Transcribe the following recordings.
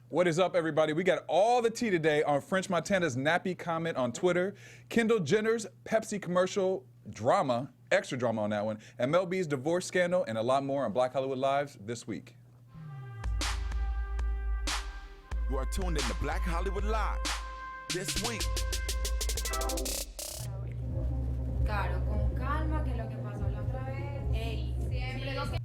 What is up, everybody? We got all the tea today on French Montana's Nappy comment on Twitter, Kendall Jenner's Pepsi commercial drama, extra drama on that one, and Mel B's divorce scandal, and a lot more on Black Hollywood Lives this week. You are tuned in to Black Hollywood Live this week. Claro, con calma, que lo que pasó la otra vez. Ey, siempre lo que...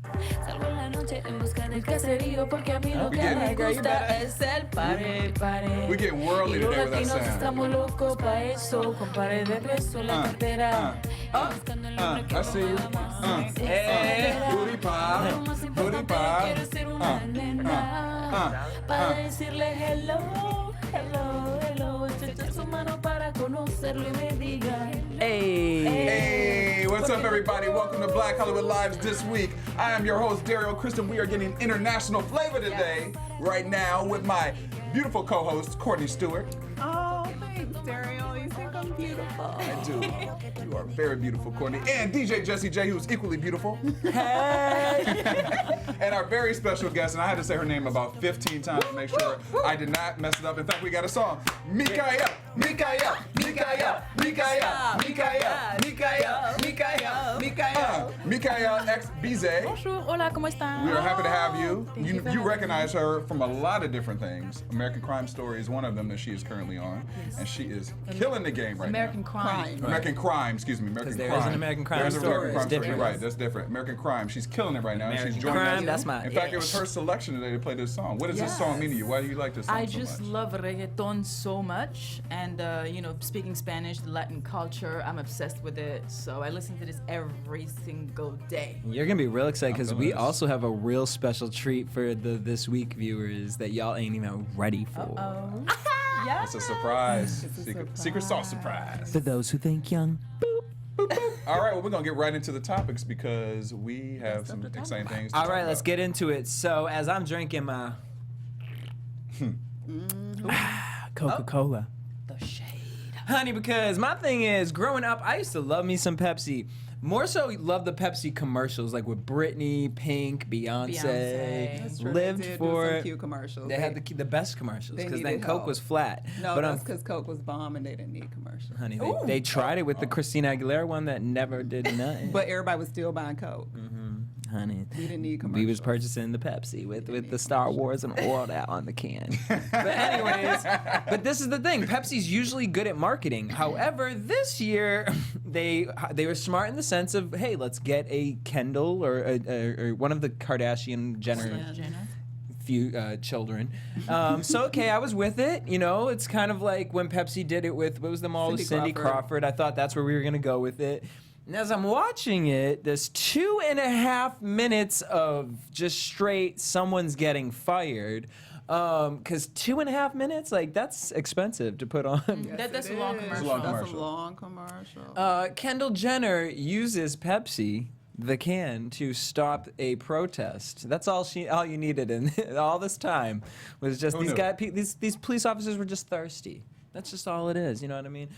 Salgo en la noche en busca del caserío porque a mí lo que me gusta es el pare, pare. We get worldly y los today with that latinos sound. estamos locos pa' eso, con pares de peso en la cartera. Buscando el hombre que I see you. Booty pop, booty pop. Quiero ser una nena para decirle hello, hello, hello. Estrechar su mano para conocerlo y me diga Hey, what's up, everybody? Welcome to Black Hollywood Lives this week. I am your host, Daryl Kristen. We are getting international flavor today, right now, with my beautiful co-host, Courtney Stewart. Oh, thanks, Daryl. You think I'm beautiful. I do. You are very beautiful, Courtney. And DJ Jessie J, who's equally beautiful. Hey! And our very special guest, and I had to say her name about 15 times to make sure I did not mess it up. In fact, we got a song. Mickaëlle, Mickaëlle, Mickaëlle, Mickaëlle, Mickaëlle, Mickaëlle, Mickaëlle, Mickaëlle ex Bizet. bonjour, hola, ¿cómo están? We are happy to have you. Thank you for You having recognize her from a lot of different things. American Crime Story is one of them that she is currently on, and she is killing the game right American now. Crime. American Crime, excuse me, American Crime. there is an American Crime There's an Story. American Crime It's Story. You're different. right, that's different. American Crime, she's killing it right now. American She's joining Crime, us. that's my In fact, it was ish. her selection today to play this song. What does this song mean to you? Why do you like this song I so just much? love reggaeton so much, and speaking Spanish, the Latin culture, I'm obsessed with it. So I listen to this every single day. You're gonna be real excited because we this. also have a real special treat for the This Week viewers that y'all ain't even ready for. Oh, yeah. It's a surprise. It's a Secret sauce surprise. For those who think young. All right, well, we're going to get right into the topics because we have some exciting things to All talk right, let's about. get into it. So as I'm drinking my Coca-Cola. The shade. Honey, because my thing is, growing up, I used to love me some Pepsi. More so, love the Pepsi commercials, like with Britney, Pink, Beyonce. Beyonce. That's true. Lived they did for do it. some cute commercials. They had the best commercials they because then needed Coke help. was flat. No, but that's because Coke was bomb and they didn't need commercials. honey, they tried it with the Christina Aguilera one that never did nothing. But everybody was still buying Coke. honey, We didn't need we commercials. was purchasing the Pepsi with the Star Wars and all that on the can. But anyways, but this is the thing. Pepsi's usually good at marketing. However, this year they were smart in the sense of, hey, let's get a Kendall or one of the Kardashian Jenner few children. So okay, I was with it. You know, it's kind of like when Pepsi did it with what was the mall with Cindy Crawford. Crawford. I thought that's where we were gonna go with it. And as I'm watching it, there's 2.5 minutes of just straight someone's getting fired. Because 2.5 minutes, like that's expensive to put on. That's It a long is. commercial. long That's commercial. a long commercial. Kendall Jenner uses Pepsi, the can, to stop a protest. That's all you needed, in all this time was just Who knew? these police officers were just thirsty. That's just all it is, you know what I mean?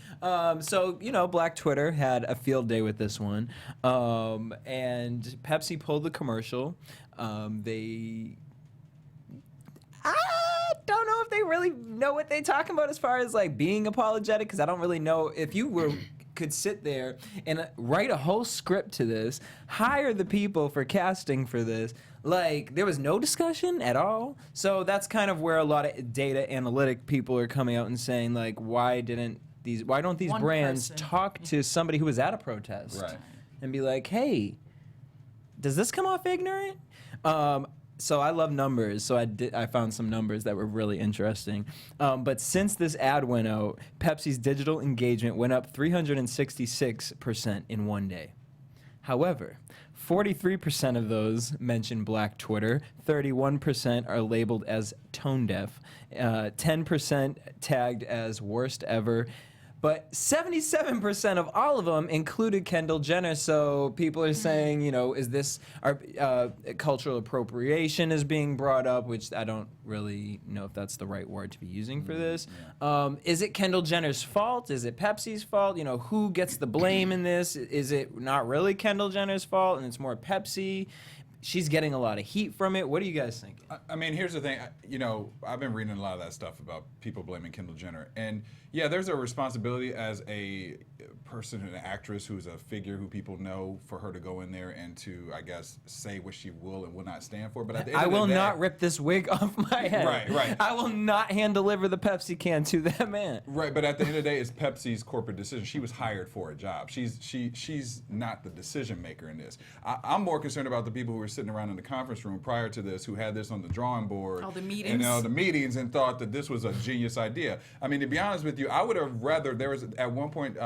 So, Black Twitter had a field day with this one, and Pepsi pulled the commercial. I don't know if they really know what they're talking about as far as like being apologetic, because I don't really know if you could sit there and write a whole script to this, hire the people for casting for this. Like, there was no discussion at all. So that's kind of where a lot of data analytic people are coming out and saying, like, why don't these One brands person. talk to somebody who was at a protest Right. and be like, hey, does this come off ignorant? So I love numbers, so I found some numbers that were really interesting. But since this ad went out, Pepsi's digital engagement went up 366% in one day. However, 43% of those mention Black Twitter, 31% are labeled as tone deaf, 10% tagged as worst ever, but 77% of all of them included Kendall Jenner. So people are saying, is this cultural appropriation is being brought up, which I don't really know if that's the right word to be using for this. Is it Kendall Jenner's fault? Is it Pepsi's fault? Who gets the blame in this? Is it not really Kendall Jenner's fault and it's more Pepsi? she's getting a lot of heat from it. What do you guys think? I mean, here's the thing. I've been reading a lot of that stuff about people blaming Kendall Jenner. And, yeah, there's a responsibility as a person, an actress who's a figure who people know, for her to go in there and to, I guess, say what she will and will not stand for. But at the end I of the will day, not rip this wig off my head. Right. I will not hand deliver the Pepsi can to that man. Right, but at the end of the day, it's Pepsi's corporate decision. She was hired for a job. She's not the decision maker in this. I'm more concerned about the people who were sitting around in the conference room prior to this, who had this on the drawing board. All the meetings. And the meetings, and thought that this was a genius idea. I mean, to be honest with you, I would have rather, there was at one point,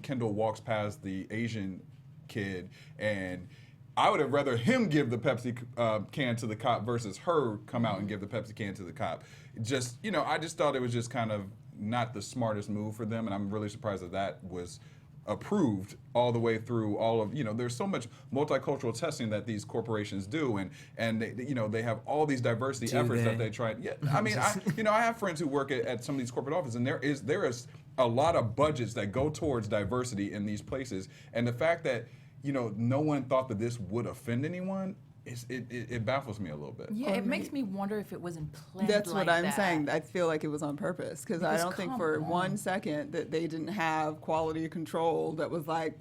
Kendall walks past the Asian kid, and I would have rather him give the Pepsi can to the cop versus her come out and give the Pepsi can to the cop. Just, I just thought it was just kind of not the smartest move for them, and I'm really surprised that was approved all the way through all of, there's so much multicultural testing that these corporations do, and they have all these diversity efforts that they try. Yeah, I mean, I have friends who work at some of these corporate offices, and there is a lot of budgets that go towards diversity in these places, and the fact that no one thought that this would offend anyone, it baffles me a little bit. Yeah, it makes me wonder if it wasn't planned. That's like what I'm that. saying. I feel like it was on purpose because I don't think for 1 second that they didn't have quality control that was like,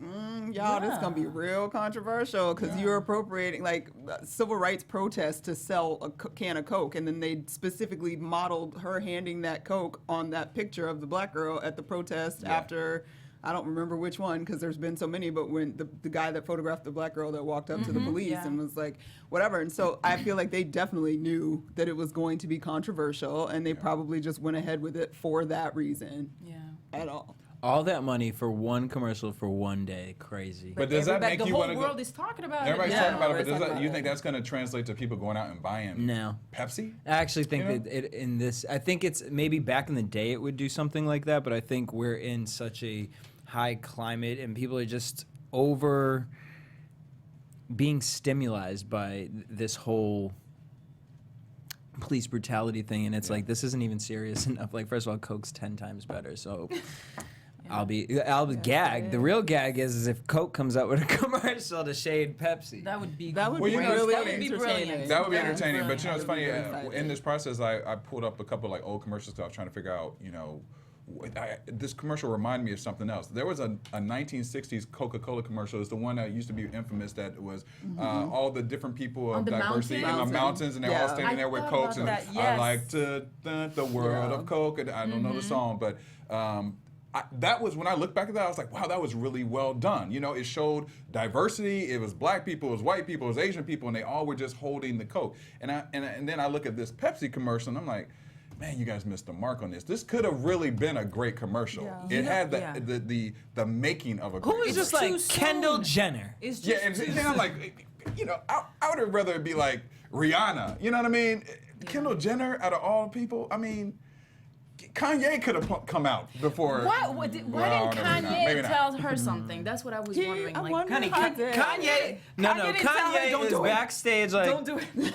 y'all, this is going to be real controversial because you're appropriating like civil rights protests to sell a can of Coke. And then they specifically modeled her handing that Coke on that picture of the black girl at the protest after. I don't remember which one because there's been so many, but when the guy that photographed the black girl that walked up to the police and was like, whatever. And so I feel like they definitely knew that it was going to be controversial, and they probably just went ahead with it for that reason. Yeah. At all. All that money for one commercial for one day, crazy. But does that make you want to The whole world is talking about Everybody's it. talking about it, but you think that's going to translate to people going out and buying No. Pepsi? I actually think that I think it's maybe back in the day it would do something like that, but I think we're in such a high climate and people are just over being stimulated by this whole police brutality thing, and it's like, this isn't even serious enough. Like, first of all, Coke's 10 times better, so I'll be gagged. The real gag is if Coke comes out with a commercial to shade Pepsi. That would be That would Well, be you know, really that would be entertaining. brilliant. That would be Yeah. entertaining, but it's funny. Really exciting. In this process, I pulled up a couple like old commercial stuff, trying to figure out, this commercial reminded me of something else. There was a 1960s Coca-Cola commercial. It's the one that used to be infamous. That was all the different people of the diversity in the mountain? mountains, and they're all standing I there with thought Cokes. about And that, I yes. like to the world of Coke. And I don't know the song, but. That was when I look back at that, I was like, wow, that was really well done. It showed diversity. It was black people, it was white people, it was Asian people, and they all were just holding the Coke. And then I look at this Pepsi commercial, and I'm like, man, you guys missed the mark on this. This could have really been a great commercial. Yeah. It had the making of a great Who is just commercial. like Kendall Jenner? It's just Yeah, and then I'm like, I would have rather it be like Rihanna. You know what I mean? Kendall Jenner, out of all people, I mean, Kanye could have come out before. Why didn't Maybe Kanye not. tell her something? That's what I was wondering. I Like, wonder Honey, if he did. Kanye didn't tell her, don't is do it. backstage like, don't do it.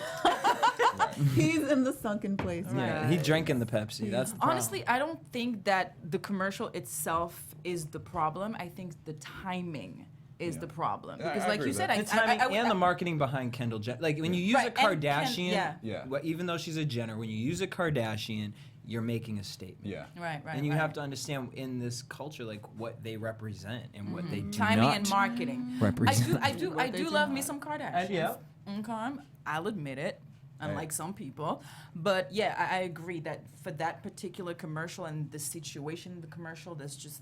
He's in the sunken place. yeah, he drinking the Pepsi. That's the problem. Honestly, I don't think that the commercial itself is the problem. I think the timing is the problem. I Because, like agree you with said, that. The timing and the marketing behind Kendall Jenner. Like when you use Right, a and Ken- Kardashian, yeah. even though she's a Jenner, when you use a Kardashian, you're making a statement. Yeah. Right. And you have to understand in this culture, like what they represent and what they do timing not and marketing. represent. I do What they do love me not. some Kardashians. Yeah. Okay, I'll admit it. Unlike some people, but yeah, I agree that for that particular commercial and the situation in the commercial, that's just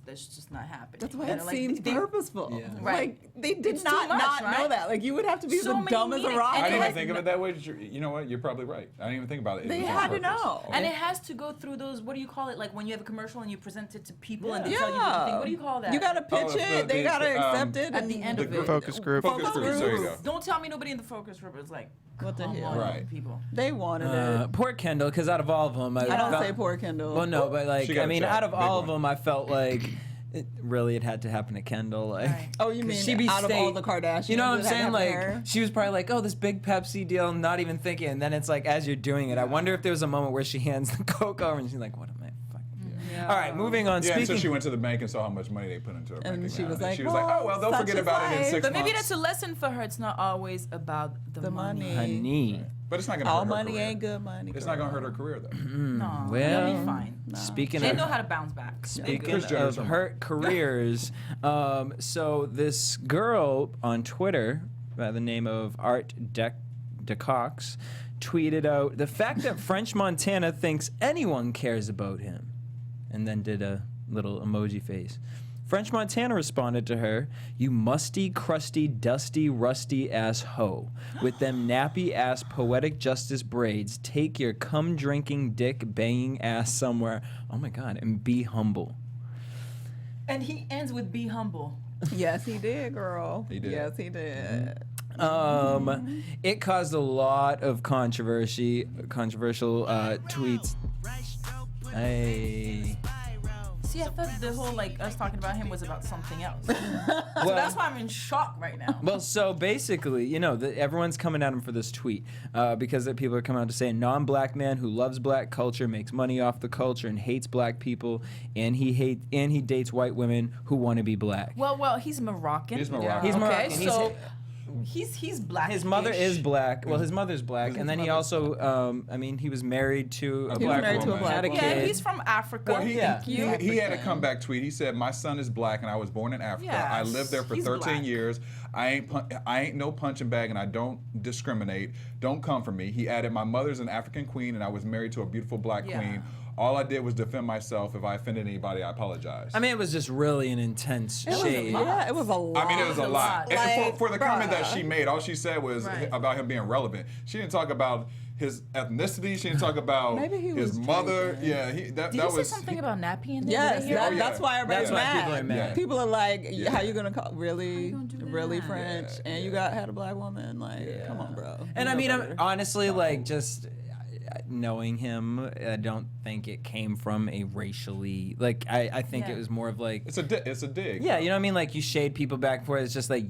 not happening. That's why You it know, like, seems they- purposeful. Yeah. Right. Like they did It's too not much, know right? that. Like you would have to be So the many dumb as a meetings, rock. and I it didn't has- even think of it that way. You know what? You're probably right. I didn't even think about it. They It was had on to purpose. know. And it has to go through those. What do you call it? Like when you have a commercial and you present it to people and they Yeah. tell you what you think. What do you call that? You gotta pitch it's it. the- They gotta the, accept it at the end of it. Focus group. Focus group. There you go. Don't tell me nobody in the focus group is like, What the come hell? on, Right. people. They wanted it. Poor Kendall, because out of all of them, I don't felt- say poor Kendall. Well, no, but like She got I a mean, job. out of Big all of one. them, I felt like it had to happen to Kendall. Like, Right. Oh, you 'cause mean she be out of all staying- the Kardashians? You know what I'm it had to saying? happen to Like, her? she was probably like, "Oh, this big Pepsi deal," not even thinking. And then it's like, as you're doing it, I wonder if there was a moment where she hands the Coke over and she's like, "What am I fucking?" All right, moving on. Yeah, until Speaking she went to the bank and saw how much money they put into her bank And account. she was like, she was like, oh, well, they'll such forget is about it in life. 6 But months. maybe that's a lesson for her. It's not always about the money. honey. But it's not going to All hurt her money career. ain't good money. It's not going to hurt her career, though. No, Well, they'll be fine. Speaking They of know how to bounce back. Speaking Chris Jenner's of from- hurt careers, so this girl on Twitter by the name of Art Decox tweeted out the fact that French Montana thinks anyone cares about him, and then did a little emoji face. French Montana responded to her, "You musty, crusty, dusty, rusty-ass hoe. With them nappy-ass poetic justice braids, take your cum-drinking, dick-banging ass somewhere." Oh my God, and be humble. And he ends with "Be humble." Yes, he did, girl. He did. Yes, he did. It caused a lot of controversial tweets. Hey. See, I thought the whole us talking about him was about something else. So that's why I'm in shock right now. Well, so basically, everyone's coming at him for this tweet because people are coming out to say a non-black man who loves black culture, makes money off the culture, and hates black people, and he dates white women who want to be black. Well, he's Moroccan. He's Moroccan. He's Okay, Moroccan. so he's black. His mother is black. Well, his mother's black, and then he also, he was married to a He was black married to a woman. black Had a woman. Yeah, kid. he's from Africa. Well, he had a African. comeback tweet. He said, "My son is black, and I was born in Africa. I Yes, lived there for he's 13 black. years. I ain't no punching bag, and I don't discriminate. Don't come for me." He added, "My mother's an African queen, and I was married to a beautiful black Yeah. queen. All I did was defend myself. If I offended anybody, I apologize." I mean, it was just really an intense shade. Yeah, it was a lot. I mean, it was a lot. lot. And for the comment that bruh. she made, all she said was Right. about him being relevant. She didn't talk about his ethnicity. She didn't talk about Maybe he his was mother. drinking. Yeah, Did that you say was something about Nappy in there? Yes, Did I hear that- that's why everybody's That's why mad. people are mad. People are like, Yeah. "How you gonna call really, gonna do really that? French?" Yeah, and you had a black woman. Like, come on, bro. And You I mean, know I'm, better. honestly, just knowing him, I don't think it came from a racially I think Yeah. it was more of like. It's a dig. Yeah, you know what I mean? Like, you shade people back and forth. It's just like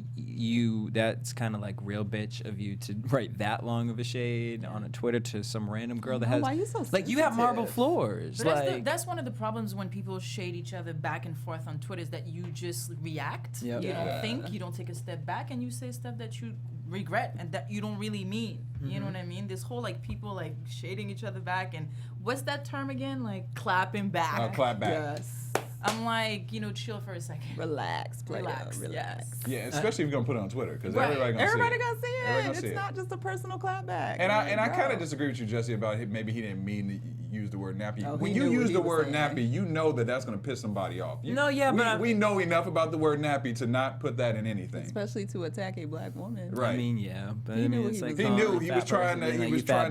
that's kind of like real bitch of you to write that long of a shade on a Twitter to some random girl that Oh, has. why you so like, you have marble sensitive? floors. But Like, that's one of the problems when people shade each other back and forth on Twitter is that you just react. Yep. You Yeah. don't think, you don't take a step back, and you say stuff that you regret and that you don't really mean. You know what I mean? This whole people shading each other back, and what's that term again? Like clapping back. Clap back. Yes. I'm like, chill for a second. Relax, player. Relax, Relax. yes. Yeah, especially if you're gonna put it on Twitter, because Right. Everybody gonna see Everybody it. gonna It's see it. not just a personal clapback. And I kind Bro. of disagree with you, Jesse, about maybe he didn't mean to use the word nappy. Oh, When he you knew what use he the was word saying. nappy, you know that's going to piss somebody off. No, yeah, but we know enough about the word nappy to not put that in anything. Especially to attack a black woman. Right. I mean, yeah, but He I knew mean, what it's he like was He doing. knew he was trying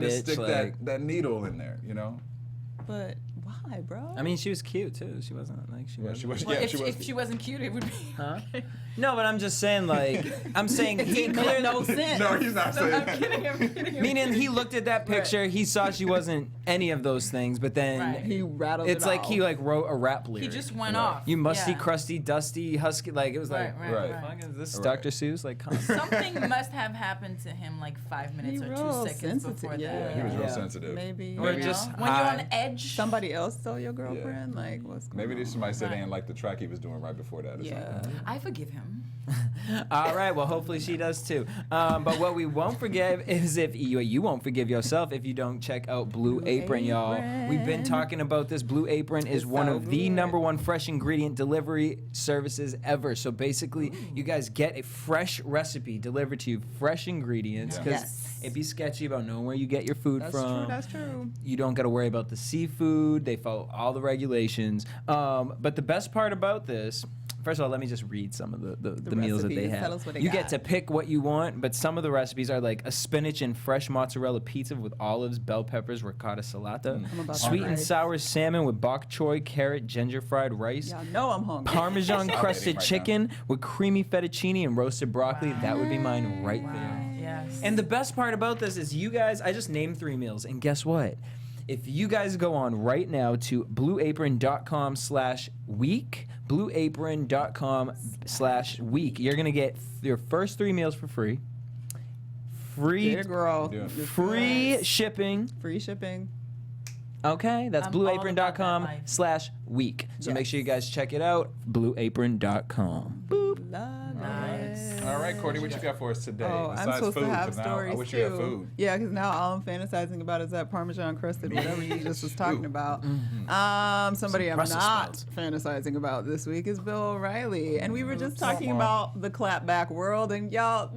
to stick that. that needle in there, you know. But why, bro? I mean, she was cute too. She wasn't like she Yeah, was. she was. Well, Yeah, if, she was. if she wasn't cute, it would be. Huh? No, but I'm just saying, I'm saying he It made clearly. no sense. No, he's not saying I'm that. kidding. I'm kidding. Meaning he looked at that picture, he saw she wasn't any of those things, but then Right. He rattled it's it like off. he wrote a rap lyric. He just went off. You musty, Yeah. crusty, dusty, husky. Like, it was like, Right, right, fuck is this Right. Dr. Seuss? Like, come on. Something must have happened to him 5 minutes He or real 2 seconds before sensitive, that. Yeah, he was real Yeah. sensitive. Maybe. Or You just know? when you're on high. edge. Somebody else stole your girlfriend? Like, what's going Maybe on? somebody said they Right. didn't like the track he was doing right before that or Yeah. something. I forgive him. All right, well, hopefully she does too. But what we won't forgive is if you won't forgive yourself if you don't check out Blue Apron, y'all. We've been talking about this. Blue Apron is one so of the good. #1 fresh ingredient delivery services ever. So basically, you guys get a fresh recipe delivered to you, fresh ingredients, because Yes. it'd be sketchy about knowing where you get your food That's from. true. That's true. You don't got to worry about the seafood. They follow all the regulations. But the best part about this, first of all, let me just read some of the meals that they recipes. have. Tell us what they you got. get to pick what you want, but some of the recipes are like a spinach and fresh mozzarella pizza with olives, bell peppers, ricotta salata, I'm about to sweet and hungry. sour salmon with bok choy, carrot, ginger fried rice, Y'all know I'm hungry. Parmesan crusted right now. chicken with creamy fettuccine and roasted broccoli. That would be mine right there. Yes. And the best part about this is you guys, I just named 3 meals, and guess what? If you guys go on right now to blueapron.com/week, blueapron.com/week, you're going to get your first 3 meals for free. Free Yeah, girl. Yeah. free shipping. Free shipping. Okay, that's I'm all about that life. blueapron.com/week. So make sure you guys check it out. Blueapron.com. Boop. Nice. All right, Courtney, what you got for us today? Oh, I'm Besides supposed food, to have 'cause now stories I wish too. you had food. Yeah, because now all I'm fantasizing about is that Parmesan crusted whatever you just was talking about. Somebody I'm Brussels not sprouts. fantasizing about this week is Bill O'Reilly, and we were just talking about the clapback world, and y'all.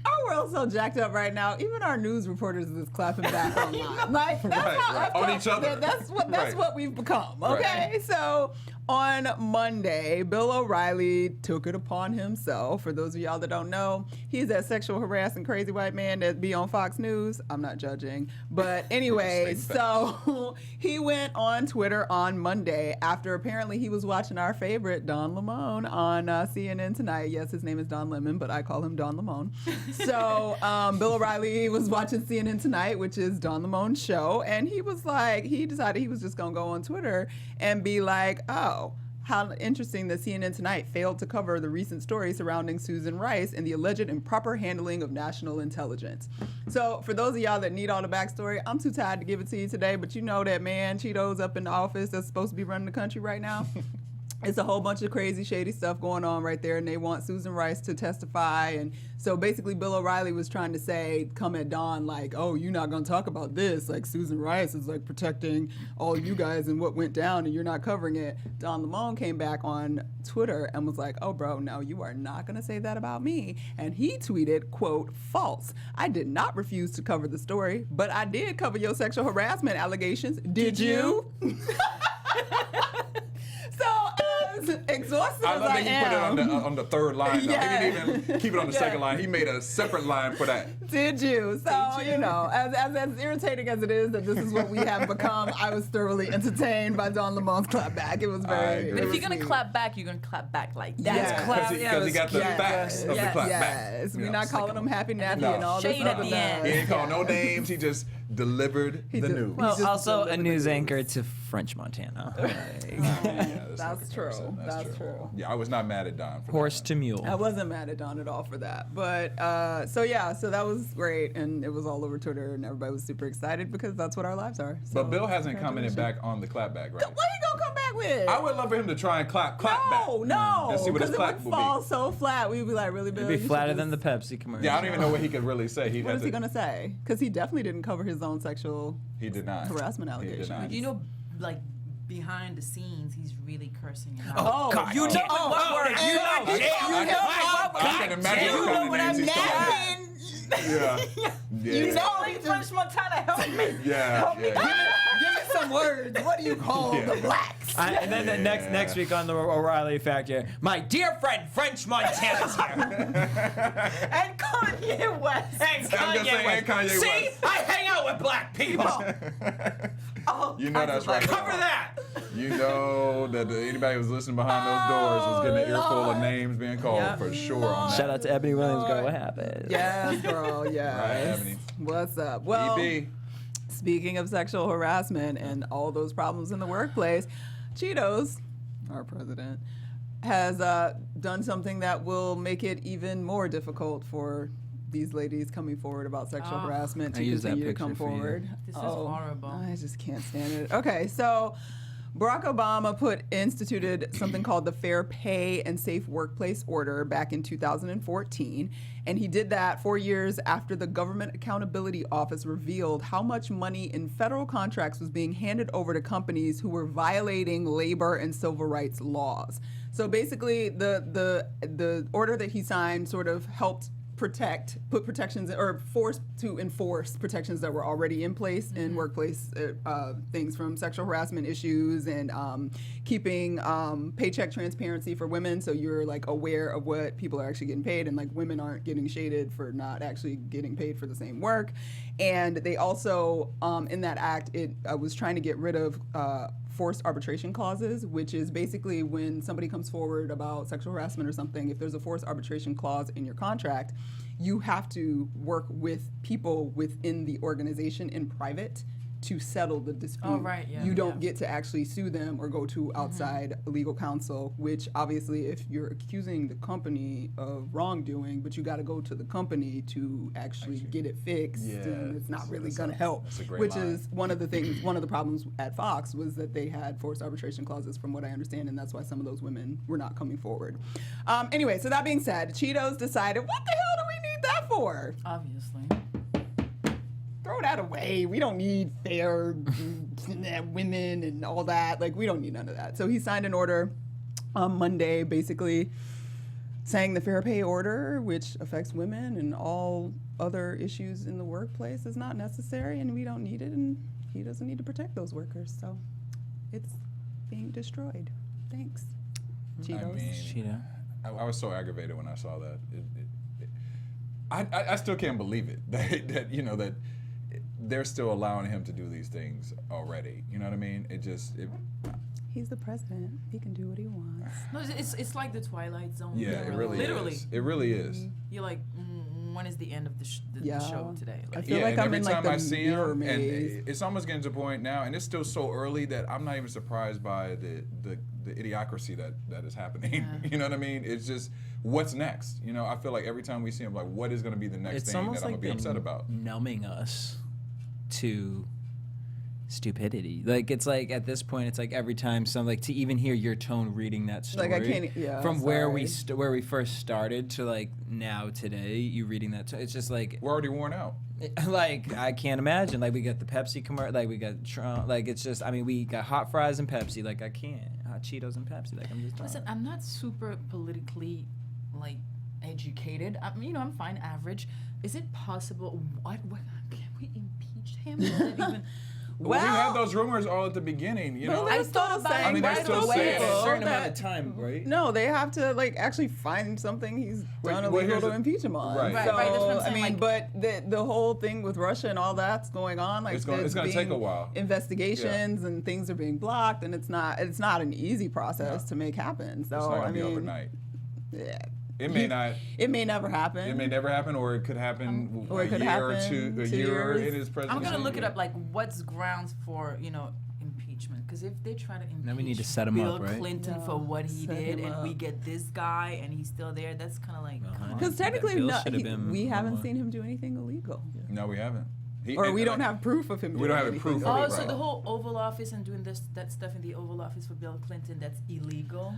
Our world's so jacked up right now. Even our news reporters is clapping back online. Like that's Right, how right. I On felt each other. That's Right. what we've become. Okay, Right. so on Monday, Bill O'Reilly took it upon himself. For those of y'all that don't know, he's that sexual harassing crazy white man that be on Fox News. I'm not judging, but anyway, so he went on Twitter on Monday after apparently he was watching our favorite Don Lemon on CNN Tonight. Yes, his name is Don Lemon, but I call him Don Lemon. So Bill O'Reilly was watching CNN Tonight, which is Don Lemon's show, and he was like, he decided he was just gonna go on Twitter and be like, oh, how interesting that CNN Tonight failed to cover the recent story surrounding Susan Rice and the alleged improper handling of national intelligence. So for those of y'all that need all the backstory, I'm too tired to give it to you today, but you know that man Cheeto's up in the office that's supposed to be running the country right now. It's a whole bunch of crazy, shady stuff going on right there, and they want Susan Rice to testify. And so basically Bill O'Reilly was trying to say, come at Don like, oh, you're not going to talk about this. Like, Susan Rice is like protecting all you guys and what went down, and you're not covering it. Don Lemon came back on Twitter and was like, oh, bro, no, you are not going to say that about me. And he tweeted, quote, false. I did not refuse to cover the story, but I did cover your sexual harassment allegations. Did you? So as exhausted I as love I that he put it am, on the third line. Though. Yeah. He didn't even keep it on the Yeah. second line. He made a separate line for that. did you? So, you know, as irritating as it is that this is what we have become, I was thoroughly entertained by Don Lemon's clapback. It was I very... agree. it But if was you're gonna sweet. clap back, you're gonna clap back like that. Yes. Because he got the Yes. facts of the clap back. Yes, we're not calling him Happy Nappy No. and all this Shade at other the mess. end. He ain't called no names. He just delivered the did- news. Well, just also a delivered the news news. anchor to French Montana. That's true. That's true. Yeah, I was not mad at Don for Horse that to mule. I wasn't mad at Don at all for that. But so that was great, and it was all over Twitter, and everybody was super excited because that's what our lives are. So, But Bill hasn't commented back on the clapback, right? What he gonna come back with? I would love for him to try and clap back. No, And see what his because it clap would will fall be. so flat. We'd be like, really, Bill? It'd be you flatter should than the just- Pepsi commercial. Yeah, I don't even know what he could really say. What is he gonna say? Because he definitely didn't cover his own sexual He did not. harassment He did allegations. not. You know, like behind the scenes, he's really cursing him out. Oh, God. you know Oh, what word? you know, You know I can imagine You what know kind of what I'm names he's calling. napping. Yeah. Yeah. You know, French Montana, help me. Yeah. give me some words. What do you call Yeah. the blacks? And then the next week on the O'Reilly Factor, my dear friend French Montana's here. And Kanye West. And I'm gonna say, and Kanye See, West. I hang out with black people. You know that's right. Cover that. You know that anybody who's listening behind those doors was getting an earful of names being called Yep. for sure on that. Shout out to Ebony Williams, girl. What happened? Yes, girl. Yes. Right, Ebony. What's up? Well, EB. speaking of sexual harassment and all those problems in the workplace, Cheetos, our president, has done something that will make it even more difficult for these ladies coming forward about sexual harassment I to used that continue to picture come for you. forward. This is horrible. I just can't stand it. Okay, so Barack Obama instituted something called the Fair Pay and Safe Workplace Order back in 2014. And he did that 4 years after the Government Accountability Office revealed how much money in federal contracts was being handed over to companies who were violating labor and civil rights laws. So basically, the order that he signed sort of helped put protections or forced to enforce protections that were already in place in workplace things, from sexual harassment issues and keeping paycheck transparency for women, so you're like aware of what people are actually getting paid, and like women aren't getting shaded for not actually getting paid for the same work. And they also in that act it was trying to get rid of forced arbitration clauses, which is basically when somebody comes forward about sexual harassment or something, if there's a forced arbitration clause in your contract, you have to work with people within the organization in private to settle the dispute. Oh, right, yeah, You don't yeah. get to actually sue them or go to outside legal counsel, which obviously if you're accusing the company of wrongdoing, but you got to go to the company to actually get it fixed, and it's not really going to help. That's a great Which line. is one of the things, one of the problems at Fox was that they had forced arbitration clauses from what I understand, and that's why some of those women were not coming forward. Anyway, so that being said, Cheetos decided, what the hell do we need that for? Obviously. Throw that away. We don't need fair women and all that. Like, we don't need none of that. So he signed an order on Monday, basically saying the fair pay order, which affects women and all other issues in the workplace, is not necessary, and we don't need it, and he doesn't need to protect those workers. So it's being destroyed. Thanks, Cheetos. Cheeto. I was so aggravated when I saw that. I still can't believe it that they're still allowing him to do these things already. You know what I mean? He's the president. He can do what he wants. No, it's like the Twilight Zone. Yeah, it really Literally. is. It really is. You're like, when is the end of the Yeah. show today? I Like, feel like and I'm every in time like I the see mirror him, maze. and it's almost getting to the point now, and it's still so early that I'm not even surprised by the idiocracy that is happening. You know what I mean? It's just what's next. You know, I feel like every time we see him, like, what is going to be the next It's thing almost that I'm like gonna be upset about? numbing us to stupidity. Like, it's like at this point, it's like every time to even hear your tone reading that story, Like, I can't. Yeah. from where sorry. where we first started to like now today, you reading that. It's just like We're already worn out. like I can't imagine. Like, we got the Pepsi commercial. Like, we got Trump. Like, it's just. I mean, we got hot fries and Pepsi. Like, I can't hot Cheetos and Pepsi. Like, I'm just. Listen, I'm not super politically like educated. I'm fine, average. Is it possible? What can we impeach him? Is that even? Well, we had Well- those rumors all at the beginning. You know, Well, I thought about saying it. I mean, they're right still away. saying it. a certain that- amount of time, right? No, they have to like actually find something he's done well, illegal here's to the- impeach him on. Right. Right, So, right, that's what I'm I saying, mean, but the whole thing with Russia and all that's going on, like It's gonna there's take a being while. Investigations and things are being blocked, and it's not an easy process No. to make happen. So it's not I gonna be mean, overnight. yeah, It may not. it may never happen. It may never happen, or it could happen Or it could year or happen two, a 2 year years. in his presidency. I'm gonna look it up. Like, what's grounds for impeachment? Because if they try to impeach Now we need to set him Bill up, right? Clinton Yeah, for what he set did, him and we up. get this guy, and he's still there, that's kind of like, come on. Because technically, Bill no, should have been we haven't more. seen him do anything illegal, No, we haven't. or we don't have proof of him. We doing don't have anything proof of Oh, it, illegal. so right. the whole Oval Office and doing that stuff in the Oval Office for Bill Clinton, that's illegal?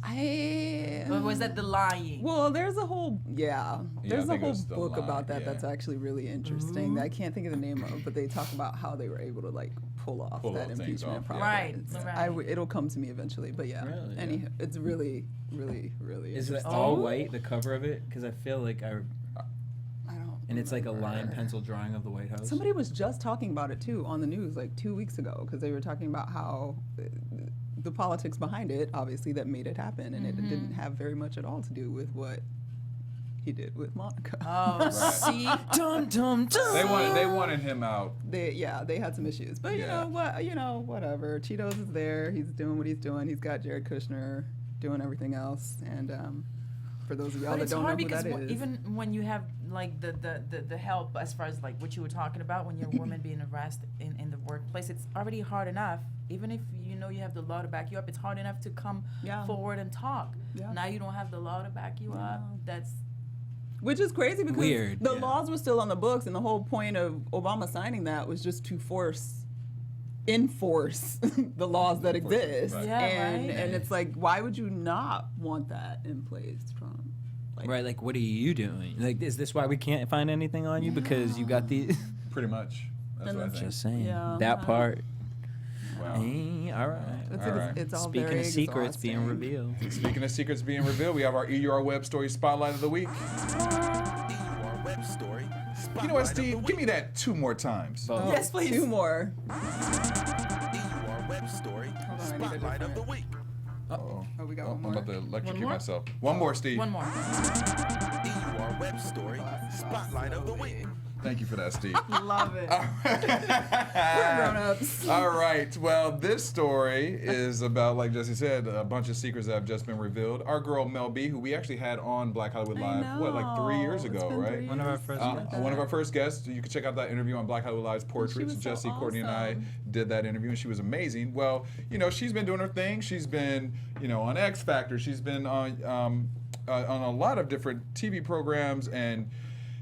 Or was that the lying? Well, there's a whole there's a think it whole was the book lie, about that yeah. that's actually really interesting. That I can't think of the name of, but they talk about how they were able to like pull off Pull that those things impeachment off, process. yeah. Right, It's- right. it'll come to me eventually, but yeah. Really? Anyhow, it's really, really, really. Is it interesting. all white, the cover of it? Because I feel like I don't. and it's like a line remember. pencil drawing of the White House. Somebody was just talking about it too on the news like 2 weeks ago because they were talking about how the politics behind it, obviously, that made it happen, and it didn't have very much at all to do with what he did with Monica. Oh, see? Dum dum dum. They wanted him out. They had some issues, but Yeah. whatever. Cheetos is there. He's doing what he's doing. He's got Jared Kushner doing everything else, and for those of y'all But that it's don't know hard who because that is, even when you have like the help as far as like what you were talking about when you're a woman being harassed in the workplace, it's already hard enough. Even if you know you have the law to back you up, it's hard enough to come Yeah. forward and talk. Yeah. Now you don't have the law to back you up. That's which is crazy because Weird, the yeah. laws were still on the books, and the whole point of Obama signing that was just to enforce the laws that exist. Right. Yeah, and right. and it's like, why would you not want that in place, Trump? Like, Right, like what are you doing? Like, is this why we can't find anything on you because you got the? Pretty much. That's And what I that's think. Just saying Yeah, that part. Wow. Hey, all right. It's, All right. it's all Speaking very of secrets being exhausting. revealed. Speaking of secrets being revealed, we have our EUR Web Story Spotlight of the Week. EUR Web Story. You know what, Spotlight of the Steve? Give me that 2 more times. Both. Yes, please. 2 more. EUR Web Story. on, I need a Spotlight of the different- Week. Oh, we got Oh, one I'm more. about to electrocute more? myself. One more, Steve. one more. EUR Web Story. spotlight of the week. Thank you for that, Steve. Love it. We're grown-ups. All right. Well, this story is about, like Jesse said, a bunch of secrets that have just been revealed. Our girl Mel B, who we actually had on Black Hollywood Live, like 3 years ago, right? One of our first guests. One of our first guests. You can check out that interview on Black Hollywood Live's Portraits. was so Jesse, Courtney, and I awesome. did that interview, and she was amazing. Well, she's been doing her thing. She's been, on X Factor. She's been on a lot of different TV programs, and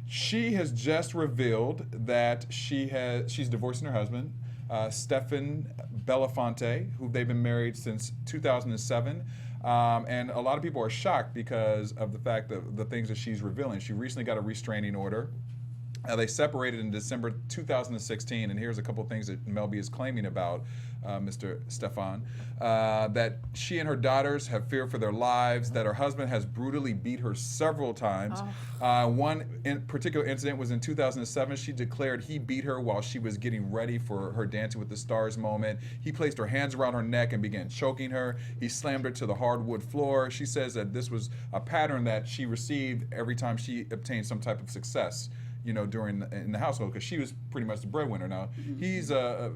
she has just revealed that she's divorcing her husband, Stefan Belafonte, who they've been married since 2007. And a lot of people are shocked because of the fact that the things that she's revealing. She recently got a restraining order. They separated in December 2016, and here's a couple things that Mel B is claiming about Mr. Stefan. That she and her daughters have fear for their lives, that her husband has brutally beat her several times. One particular incident was in 2007. She declared he beat her while she was getting ready for her Dancing with the Stars moment. He placed her hands around her neck and began choking her. He slammed her to the hardwood floor. She says that this was a pattern that she received every time she obtained some type of success, in the household, because she was pretty much the breadwinner. Now, he's a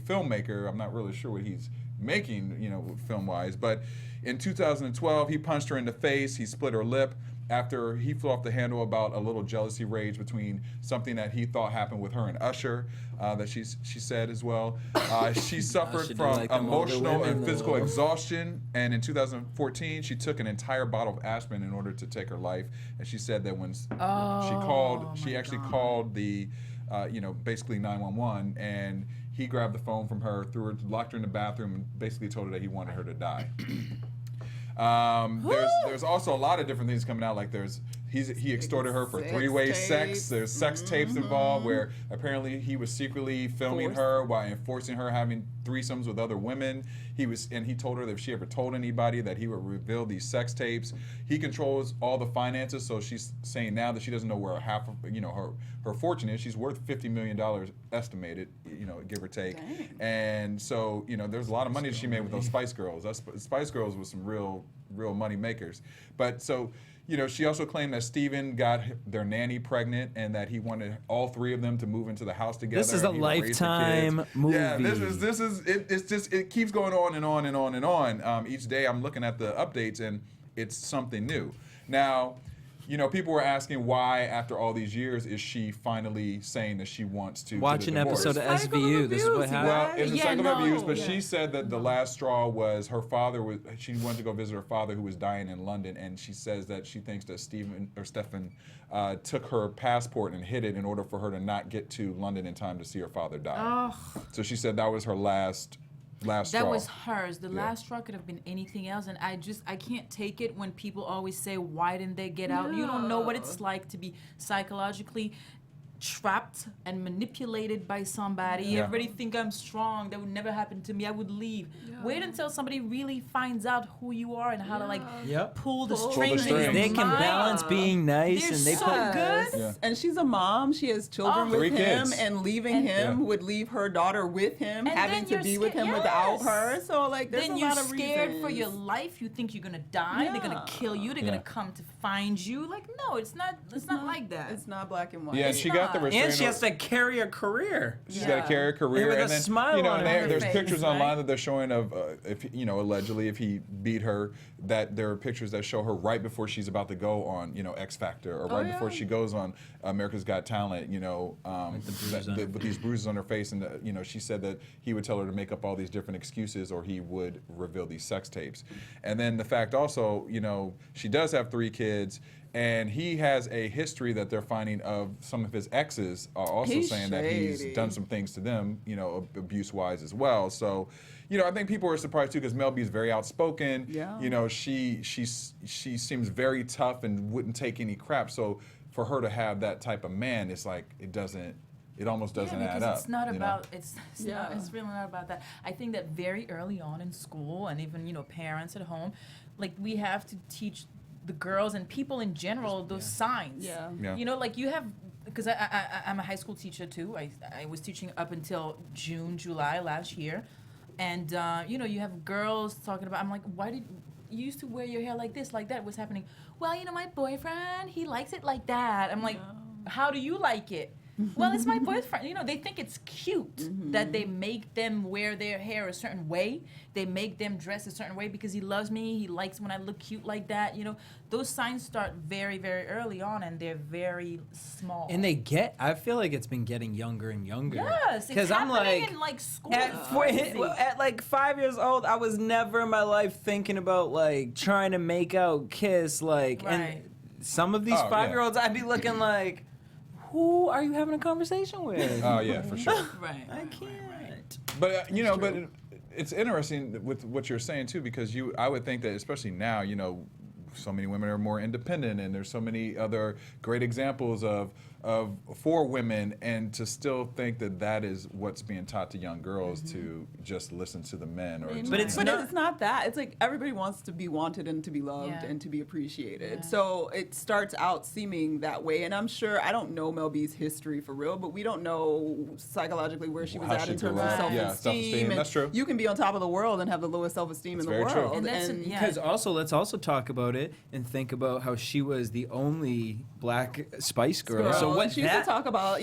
filmmaker. I'm not really sure what he's making, film-wise, but in 2012, he punched her in the face. He split her lip after he flew off the handle about a little jealousy rage between something that he thought happened with her and Usher, that she said as well. She suffered from like them older emotional women, and physical though. exhaustion, and in 2014, she took an entire bottle of aspirin in order to take her life. And she said that when she actually called the, basically 911, and he grabbed the phone from her, locked her in the bathroom, and basically told her that he wanted her to die. There's also a lot of different things coming out. Like he extorted her for Sex tapes. tapes. Sex. There's sex tapes involved where apparently he was secretly filming her while enforcing her having threesomes with other women. He told her that if she ever told anybody that he would reveal these sex tapes. He controls all the finances, so she's saying now that she doesn't know where half of her fortune is. She's worth $50 million estimated, give or take. Dang. And so there's a lot of money that she made with those Spice Girls. Spice Girls was some real money makers. But so she also claimed that Steven got their nanny pregnant and that he wanted all three of them to move into the house together. This is a and he would raise the Lifetime kids. movie. Yeah, it keeps going on and on and on and on. Each day I'm looking at the updates and it's something new. Now, people were asking why, after all these years, is she finally saying that she wants to Watch get an a divorce? episode of SVU. This is what happened. Well, it's a Yeah, cycle of no. abuse, but Yeah. she said that the last straw was her father she wanted to go visit her father who was dying in London, and she says that she thinks that Stefan took her passport and hid it in order for her to not get to London in time to see her father die. So she said that was her last straw. That was hers. The Yeah. last straw could have been anything else, and I can't take it when people always say, "Why didn't they get out?" You don't know what it's like to be psychologically trapped and manipulated by somebody. Yeah. Everybody think I'm strong. That would never happen to me. I would leave. Wait until somebody really finds out who you are and how to Yep. pull the Pull the strings. in strings. your They can mind. balance being nice, They're and they so put good. Yeah. And she's a mom. She has children with Three him, kids. and leaving And- him Yeah. would leave her daughter with him, And having then to you're be with him scared- without yes. her. So there's Then a you're lot of scared reasons. for your life. You think you're gonna die. They're gonna Yeah. kill you. They're Yeah. gonna come to find you. Like, no, it's not. It's not like that. It's not black and white. Yeah, and she got the not. restraining And she has order. to carry a career. She's got to carry a career, with a and then smile on her there's face, pictures right? online that they're showing of if allegedly if he beat her, that there are pictures that show her right before she's about to go on X Factor, or right before she goes on America's Got Talent, with these bruises on her face, and she said that he would tell her to make up all these different excuses or he would reveal these sex tapes. And then the fact also, she does have 3 kids. And he has a history that they're finding of some of his exes are also He's saying that he's shady. done some things to them, abuse-wise as well. So, I think people are surprised too because Mel B is very outspoken. Yeah. She seems very tough and wouldn't take any crap. So for her to have that type of man, it's like it almost doesn't add up. It's not you know? about it's Yeah. it's really not about that. I think that very early on in school and even parents at home, like we have to teach the girls and people in general those signs. Yeah. Yeah. You have, because I'm a high school teacher too. I was teaching up until July last year, and you have girls talking about. I'm like, why did you used to wear your hair like this, like that? What's happening? Well, my boyfriend, he likes it like that. I'm like, how do you like it? Well, it's my boyfriend. You know, they think it's cute that they make them wear their hair a certain way. They make them dress a certain way because he loves me. He likes when I look cute like that. You know, those signs start very, very early on, and they're very small. And I feel like it's been getting younger and younger. Yes, it's happening in like school. At like 5 years old, I was never in my life thinking about like trying to make out, kiss, like, and some of these 5-year-olds, I'd be looking like, who are you having a conversation with? Oh yeah, for sure. I can't. But you know, but it's interesting with what you're saying too, because I would think that especially now, you know, so many women are more independent, and there's so many other great examples of for women, and to still think that is what's being taught to young girls to just listen to the men, or But it's not that. It's like everybody wants to be wanted and to be loved and to be appreciated. So it starts out seeming that way. And I'm sure, I don't know Mel B's history for real, but we don't know psychologically where she was at in terms of self-esteem. Yeah, self-esteem. That's true. You can be on top of the world and have the lowest self-esteem in the world. True. And because also, let's also talk about it and think about how she was the only black Spice Girl. So what she used to talk about,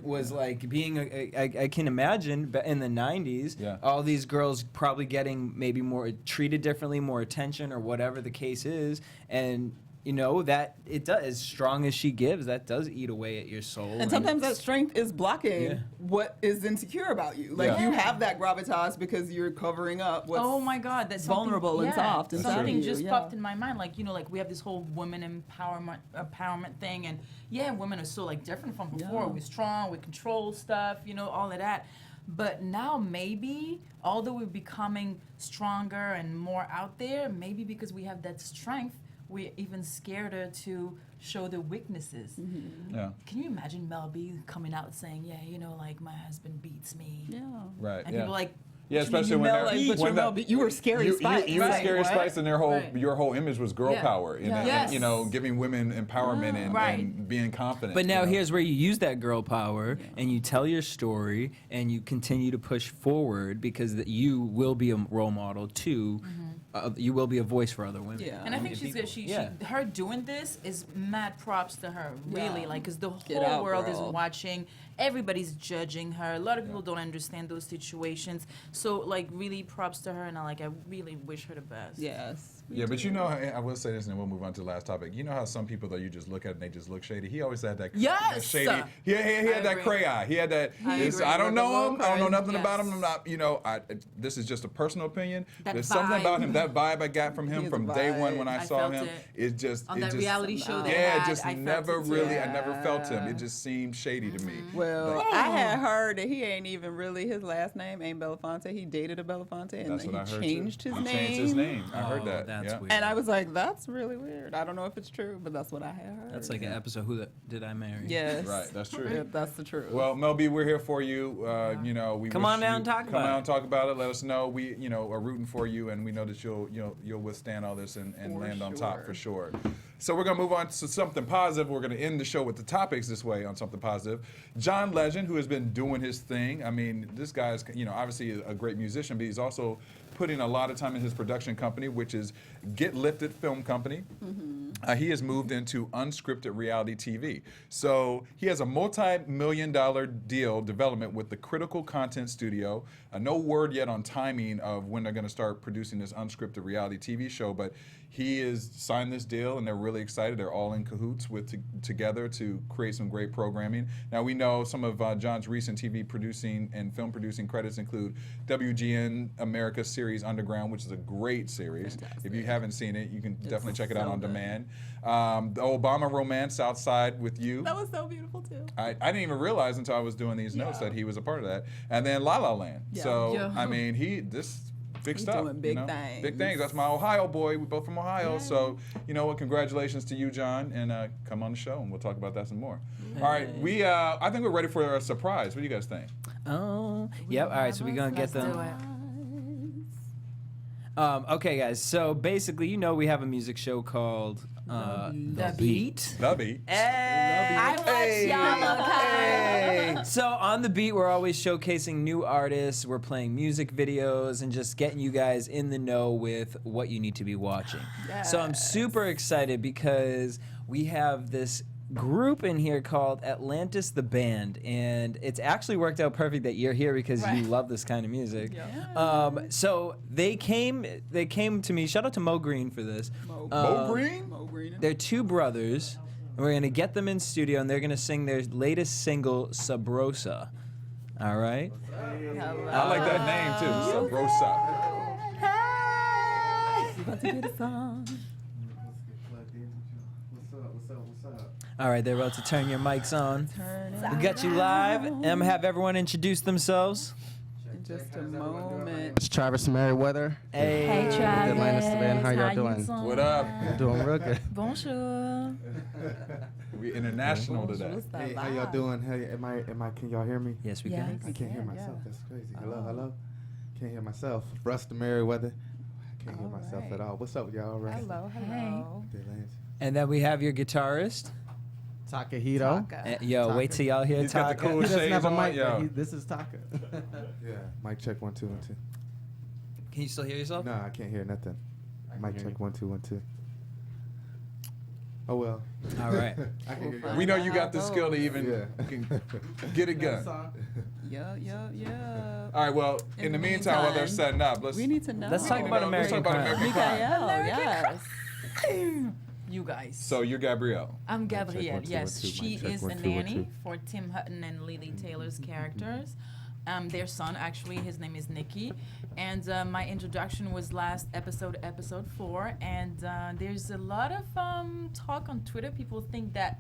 was like being I can imagine in the 90s, all these girls probably getting maybe more treated differently, more attention, or whatever the case is, and you know that it does, as strong as she gives, that does eat away at your soul. And sometimes that strength is blocking what is insecure about you. Like you have that gravitas because you're covering up what's that's vulnerable and soft inside something of you. just popped in my mind. Like, you know, like we have this whole women empowerment thing, and women are so like different from before. We're strong, we control stuff, you know, all of that. But now maybe, although we're becoming stronger and more out there, maybe because we have that strength, we're even scareder to show the weaknesses. Yeah. Can you imagine Mel B coming out saying, yeah, you know, like my husband beats me? Yeah. Right. And people like, yeah, especially when you were Scary Spice. You were Scary Spice, and your whole image was girl power, and you know, giving women empowerment and being confident. But now here's where you use that girl power and you tell your story and you continue to push forward, because you will be a role model too. You will be a voice for other women. Yeah. And I think she's good. Her doing this is mad props to her, really. Like, because the whole world is watching. Everybody's judging her. A lot of people don't understand those situations. So, like, really props to her, and I really wish her the best. Yes. Yeah, but you know, I will say this, and then we'll move on to the last topic. You know how some people, though, you just look at and they just look shady? He always had that shady. He had that cray eye. He had that, I don't know him. I don't know nothing about him. I'm not, you know, this is just a personal opinion. There's something about him, that vibe I got from him from day one when I saw him. It just, on that reality show they had. I never felt him. It just seemed shady to me. Well, I had heard that he ain't even really, his last name ain't Belafonte. He dated a Belafonte, and then he changed his name. He changed his name. I heard that. That's weird. And I was like, that's really weird. I don't know if it's true, but that's what I had heard. That's like an episode, Who Did I Marry? Yes. Right, that's true. Yeah, that's the truth. Well, Mel B, we're here for you. You know, we come on down and talk about it. Come on and talk about it. Let us know. We, you know, are rooting for you, and we know that you'll withstand all this and land on top for sure. So we're gonna move on to something positive. We're gonna end the show with the topics this way on something positive. John Legend, who has been doing his thing. I mean, this guy's, you know, obviously a great musician, but he's also putting a lot of time in his production company, which is Get Lifted Film Company. He has moved into unscripted reality TV. So he has a multi-million-dollar deal development with the Critical Content Studio. No word yet on timing of when they're going to start producing this unscripted reality TV show, but he has signed this deal, and they're really excited. They're all in cahoots together to create some great programming. Now, we know some of John's recent TV producing and film producing credits include WGN America's series Underground, which is a great series. Fantastic. If you haven't seen it, you can definitely check it out on demand. The Obama Romance, Outside with You. That was so beautiful, too. I didn't even realize until I was doing these notes that he was a part of that. And then La La Land. Yeah. So, I mean, big stuff. Doing big things. things. Big things. That's my Ohio boy. We're both from Ohio. So, you know what? Congratulations to you, John. And come on the show, and we'll talk about that some more. All right. I think we're ready for a surprise. What do you guys think? Oh, yep. All right. So we're going to get them. Okay, guys. So basically, you know, we have a music show called The Beat. The Beat. I watch y'all. Hey. So on The Beat, we're always showcasing new artists. We're playing music videos and just getting you guys in the know with what you need to be watching. So I'm super excited because we have this group in here called Atlantis the Band, and it's actually worked out perfect that you're here because you love this kind of music. So they came to me. Shout out to Mo Green for this. Mo Green? Mo Green. They're two brothers. And we're gonna get them in studio, and they're gonna sing their latest single, Sabrosa. All right. I like that name too, Sabrosa. About to get a song. All right, they're about to turn your mics on. We got you live, and I'm gonna have everyone introduce themselves. In just a moment. It's Travis Merriweather. Hey, Travis. Atlantis the Band. How y'all doing? What up? Doing real good. Bonjour. We international today. Hey, how y'all doing? Hey, am I? Can y'all hear me? Yes, we Yes. can. I can't hear myself. That's crazy. Hello. Can't hear myself. Rusty Merriweather. I can't hear myself at all. What's up, y'all? Right. Hello. The Atlantis. And then we have your guitarist. Takahito. Yo, wait till y'all hear He's got the Taka. cool He doesn't shades have a on, mic, yo. but this is Taka. Yeah. Mic check 1 2 1 2. Can you still hear yourself? No, I can't hear nothing. Mic check 1 2 1 2. Oh well. All right. I can hear you. We know you got the skill to even Yeah. can get it done. Yeah. All right, well, in the meantime, while they're setting up, let's We need to know. Let's talk about American Crime. Mickaëlle, yes. You guys. So you're Gabrielle. I'm check Gabrielle. 1 2 1 Yes, 2. she Mic check is 1 a 2 1 2. nanny for Tim Hutton and Lily Taylor's characters. Their son, actually, his name is Nicky. And my introduction was last episode 4. And there's a lot of talk on Twitter. People think that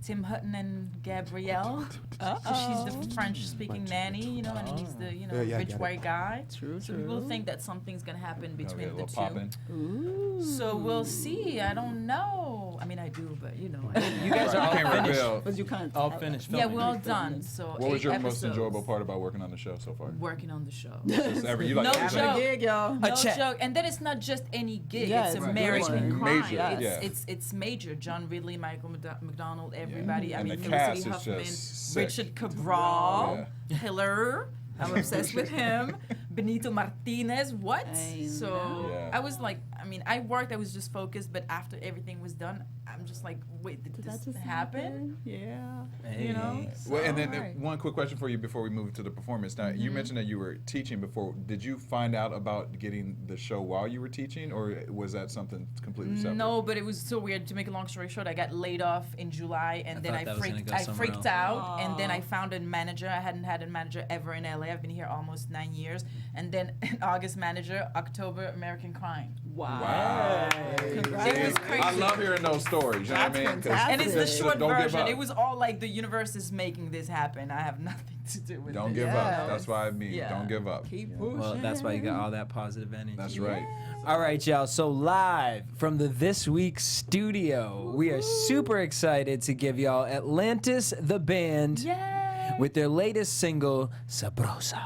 Tim Hutton and Gabrielle, she's the French-speaking nanny, and he's the rich got it. white guy. True. So people think that something's gonna happen Okay, a between the little two. poppin'. So we'll see. I don't know. I mean, I do, but You guys Right, are all you can't finished. reveal. But you can't. All finished yeah, filming. we're all done. So What was 8 your most episodes. enjoyable part about working on the show so far? Working on the show. Just you like No everything? joke. Gig, y'all. No check. joke. And then it's not just any gig. Yeah, it's it's a a American good crime. one. Major, yeah. It's major. John Ridley, Michael McDonald, everybody. I And mean, the Felicity cast is Huffman, just sick. Richard Cabral, Hiller. I'm obsessed with him. Benito Martinez. What? I So Yeah. I was like, I mean, I was just focused, but after everything was done, I'm just like, wait, did this happen? Yeah. Hey. You know? Well, and then Alright. one quick question for you before we move to the performance. Now, you mentioned that you were teaching before. Did you find out about getting the show while you were teaching, or was that something completely separate? No, but it was so weird. To make a long story short, I got laid off in July, and then thought I that was gonna freaked. go I somewhere freaked else. out, and then I found a manager. I hadn't had a manager ever in LA. I've been here almost 9 years, and then in August manager, October American Crime. Wow. It was crazy. I love hearing those stories. You know what I mean? 'Cause And it's the just short don't give version. up. It was all like the universe is making this happen. I have nothing to do with Don't it. give Yes. up. That's why I mean, Yeah. don't give up. Keep pushing. Well, that's why you got all that positive energy. That's right. All right, y'all. So live from the This Week studio, we are super excited to give y'all Atlantis the Band Yay! with their latest single, Sabrosa.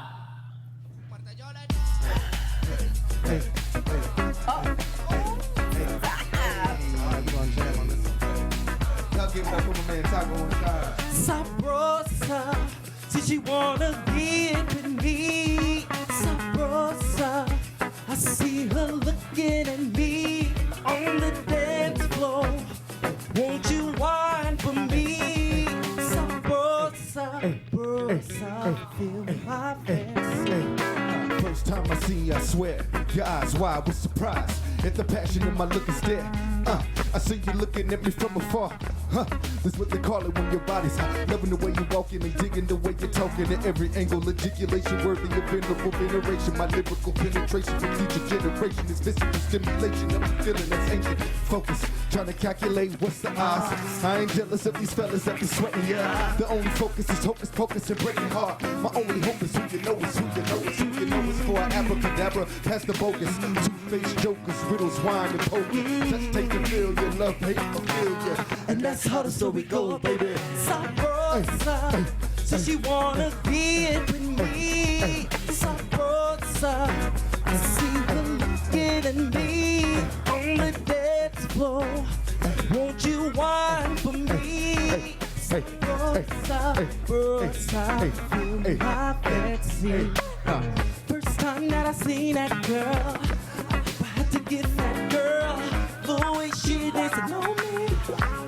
Y'all give it up for my man Taco on the side. Sabrosa, said she wanna get with me. Sabrosa, I see her looking at me on the dance floor. Won't you whine for me? Sabrosa, Sabrosa, feel my fancy. First time I see you, I swear, your eyes wide with surprise. If the passion in my look is there, I see you looking at me from afar. That's what they call it when your body's hot. Loving the way you walking and digging the way you're talking. At every angle, articulation worthy of venerable veneration. My lyrical penetration from future generation is physical stimulation. I'm feeling that's ancient. Focus, trying to calculate what's the odds. I ain't jealous of these fellas that be sweating, yeah. The only focus is hocus pocus and breaking heart. My only hope is who you know is who you know is who you know is for an abracadabra. Past the bogus, two-faced jokers, riddles, wine, and poker. Touch, take, and feel your love, hate, or feel ya. And that's how the story goes, baby. Sabrosa, said she wanna get with me. Sabrosa, I see her looking at me on the dance floor. Won't you whine for me? Sabrosa, Sabrosa, feel my fancy. First time that I seen that girl, I had to get that girl. The way she dancing on me,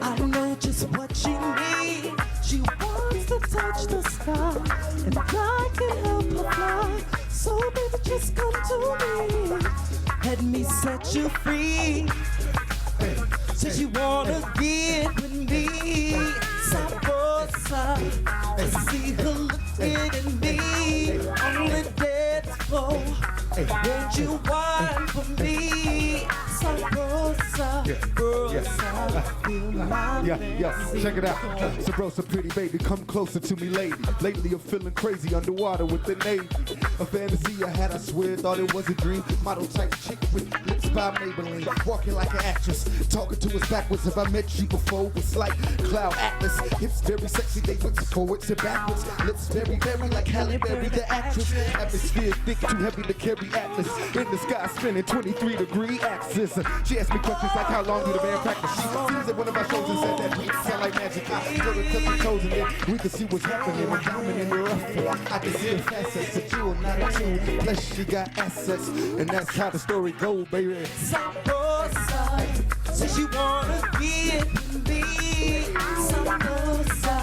I know just So what she needs, she wants to touch the sky, and I can help her fly. So baby, just come to me, let me set you free. Says you wanna get with me, Sabrosa. I see her looking at me on the dance floor. Won't you whine for me, Sabrosa? Check it out. Sabrosa, pretty baby, come closer to me, lady. Lately I'm feeling crazy underwater with the Navy. A fantasy I had, I swear, thought it was a dream. Model type chick with lips by Maybelline, walking like an actress, talking to us backwards. If I met you before, it's like Cloud Atlas. Hips very sexy, they look forwards and backwards. Lips very, very like Halle Berry, the actress. Atmosphere thick, too heavy to carry Atlas. In the sky, spinning 23-degree axis. She asked me questions like, how long do the band practice? She sees at one of our shows and said that beats sound like magic. I go to touch her toes and then we can see what's happening. When diamond in the rough, I can see her facets. A jewel, not a tool. Plus she got assets, and that's how the story goes, baby. Sabrosa, says you wanna get with me, Sabrosa.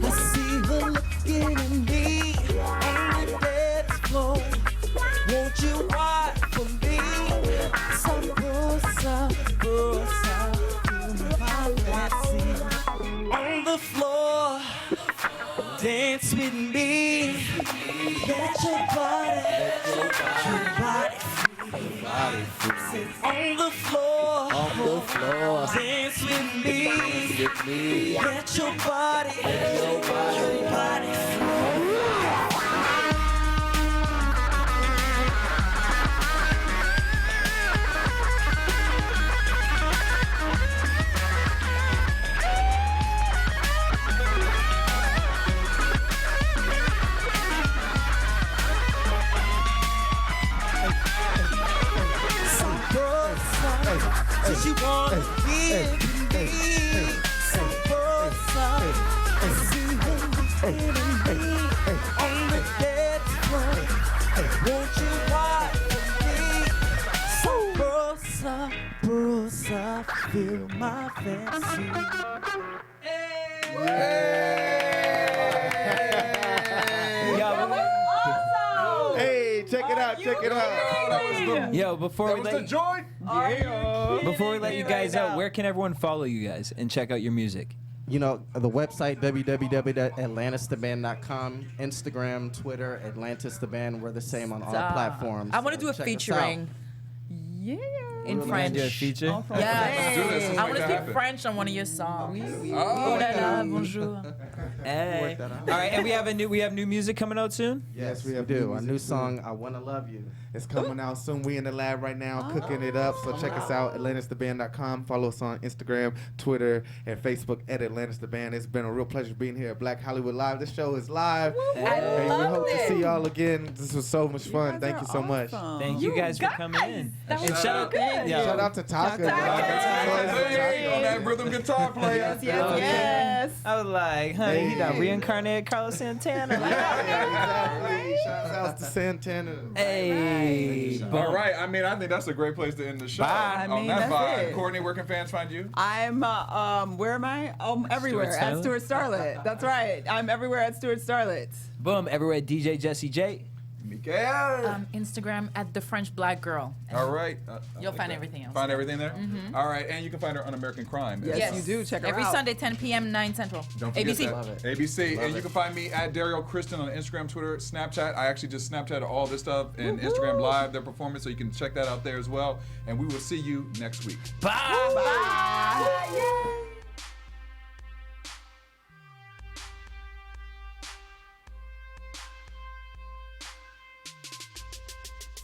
I see her looking at me on the dance floor. Won't you whine for me, Sabrosa, Sabrosa, my fancy. On the floor, dance with me. Let your body, on the floor, dance with me. Let your body, Cause you wanna give me Sabrosa. I see her looking at me on the dance floor. Won't you whine for me, Sabrosa, Sabrosa, feel my fancy. Hey, check it out, check it out. Yo, before we let before we let you guys Right out, now. where can everyone follow you guys and check out your music? You know, the website, www.atlantistheband.com, Instagram, Twitter, Atlantis the Band. We're the same on all platforms. I want to do a Check us out. featuring Yeah. in Wanna French. do a feature? Yeah, Let's do this. Let's I make want to that speak happen. French on one of your songs. Oh, Oh là là, bonjour. Hey. that out. All right, and we have new music coming out soon. Yes, we do. Our new song, I Wanna Love You. It's coming out soon. We in the lab right now cooking it up. So check us out, AtlantisTheBand.com. Follow us on Instagram, Twitter, and Facebook at Atlantis the Band. It's been a real pleasure being here at Black Hollywood Live. This show is live. I And we loved hope to it. see y'all again. This was so much fun. Thank you so much. Thank you guys for coming in. That was And so shout out, good. yo, Shout out to Taka. Hey, on that rhythm guitar player. Yes. I was like, honey, he done reincarnated Carlos Santana. Exactly. Shout out to Santana. Hey. All right. I mean, I think that's a great place to end the show. Bye. On I mean, that that's vibe. it. Courtney, where can fans find you? I'm where am I? Everywhere Stuart at Stuart Starlet. That's right. I'm everywhere at Stuart Starlet. Boom, everywhere at DJ Jesse J. Mickaëlle. Instagram at the French Black Girl. All right. You'll find everything else. Find everything there? All right. And you can find her on American Crime. Yes, you do. Check her Every out. Sunday, 10 p.m., 9 Central. Don't forget ABC. that. Love it. ABC. Love And you it. can find me at Daryl Kristen on Instagram, Twitter, Snapchat. I actually just Snapchatted all this stuff and Instagram Live, their performance, so you can check that out there as well. And we will see you next week. Bye.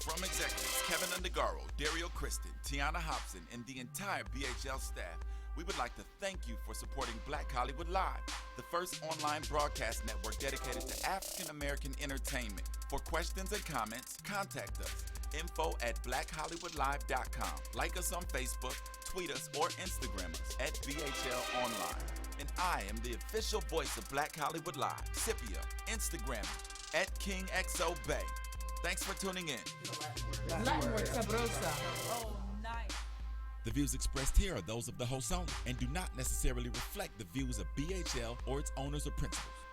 From executives Keven Undergaro, Daryl Kristen, Tiana Hobson, and the entire BHL staff, we would like to thank you for supporting Black Hollywood Live, the first online broadcast network dedicated to African American entertainment. For questions and comments, contact us. info@blackhollywoodlive.com. Like us on Facebook, tweet us, or Instagram us at BHL Online. And I am the official voice of Black Hollywood Live, Scipio, Instagram at KingXOBay. Thanks for tuning in. Latin word, sabrosa. Oh, nice. The views expressed here are those of the host only and do not necessarily reflect the views of BHL or its owners or principals.